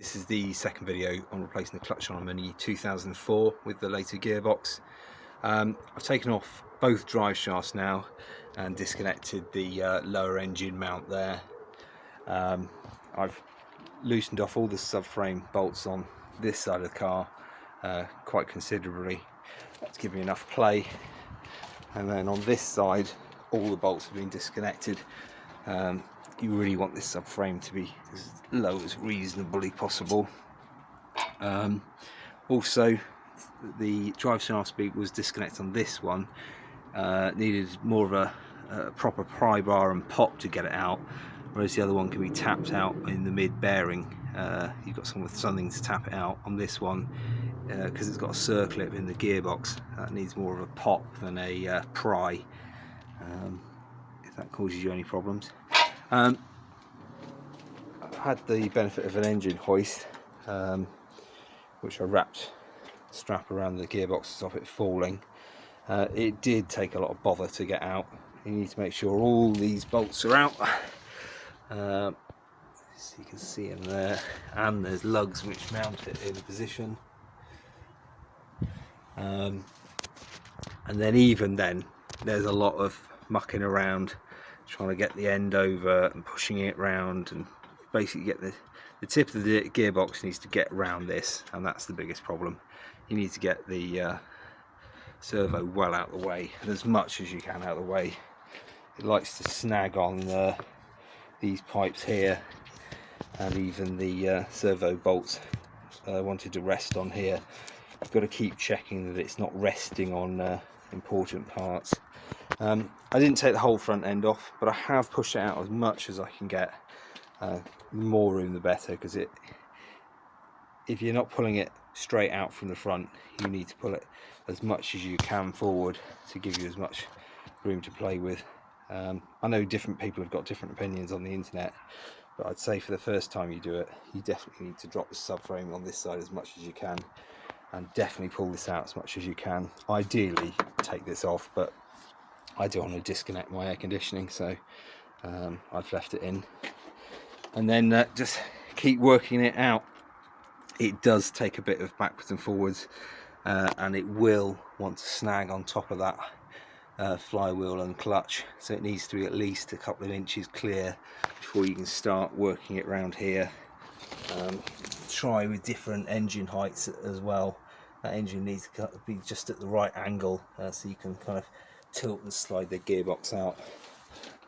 This is the second video on replacing the clutch on a Mini 2004 with the later gearbox. I've taken off both drive shafts now and disconnected the lower engine mount there. I've loosened off all the subframe bolts on this side of the car quite considerably. That's given me enough play. And then on this side, all the bolts have been disconnected. You really want this subframe to be as low as reasonably possible. Also, the drive shaft speed was disconnected on this one. Needed more of a proper pry bar and pop to get it out, whereas the other one can be tapped out in the mid bearing. You've got something to tap it out. On this one, because it's got a circlip in the gearbox, that needs more of a pop than a pry, if that causes you any problems. I've had the benefit of an engine hoist, which I wrapped the strap around the gearbox to stop it falling. It did take a lot of bother to get out. You need to make sure all these bolts are out, so you can see them there, and there's lugs which mount it in position. And then even then, there's a lot of mucking around trying to get the end over and pushing it round, and basically get the tip of the gearbox needs to get around this, and that's the biggest problem. You need to get the servo well out of the way, and as much as you can out of the way. It likes to snag on these pipes here, and even the servo bolts wanted to rest on here. You've got to keep checking that it's not resting on important parts. I didn't take the whole front end off, but I have pushed it out as much as I can get. More room the better, because if you're not pulling it straight out from the front, you need to pull it as much as you can forward to give you as much room to play with. I know different people have got different opinions on the internet, but I'd say for the first time you do it, you definitely need to drop the subframe on this side as much as you can, and definitely pull this out as much as you can. Ideally take this off, but I don't want to disconnect my air conditioning, so I've left it in. And then just keep working it out. It does take a bit of backwards and forwards, and it will want to snag on top of that flywheel and clutch, so it needs to be at least a couple of inches clear before you can start working it around here. Try with different engine heights as well. That engine needs to be just at the right angle, so you can kind of tilt and slide the gearbox out.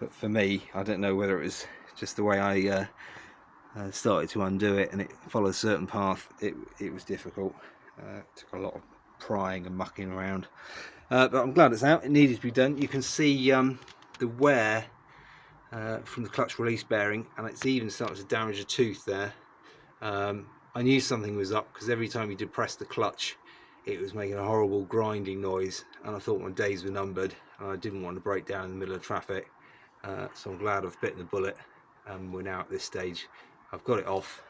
But for me, I don't know whether it was just the way I started to undo it and it followed a certain path. It was difficult. Took a lot of prying and mucking around, but I'm glad it's out. It needed to be done. You can see the wear from the clutch release bearing, and it's even starting to damage a tooth there. I knew something was up, because every time you did press the clutch, it was making a horrible grinding noise, and I thought my days were numbered, and I didn't want to break down in the middle of traffic. So I'm glad I've bitten the bullet, and we're now at this stage. I've got it off.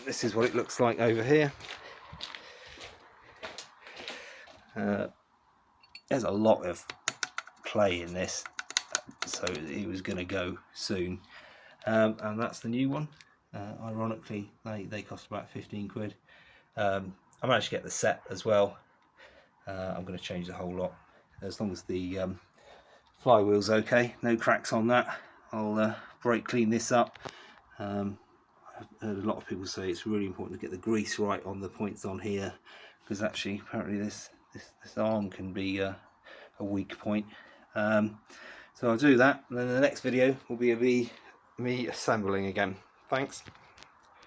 This is what it looks like over here. There's a lot of play in this, so it was going to go soon. And that's the new one. Ironically, they cost about 15 quid. I managed to get the set as well. I'm going to change the whole lot, as long as the flywheel's okay, no cracks on that. I'll brake clean this up. I've heard a lot of people say it's really important to get the grease right on the points on here, because actually apparently this arm can be a weak point. So I'll do that, and then the next video will be me assembling again. Thanks.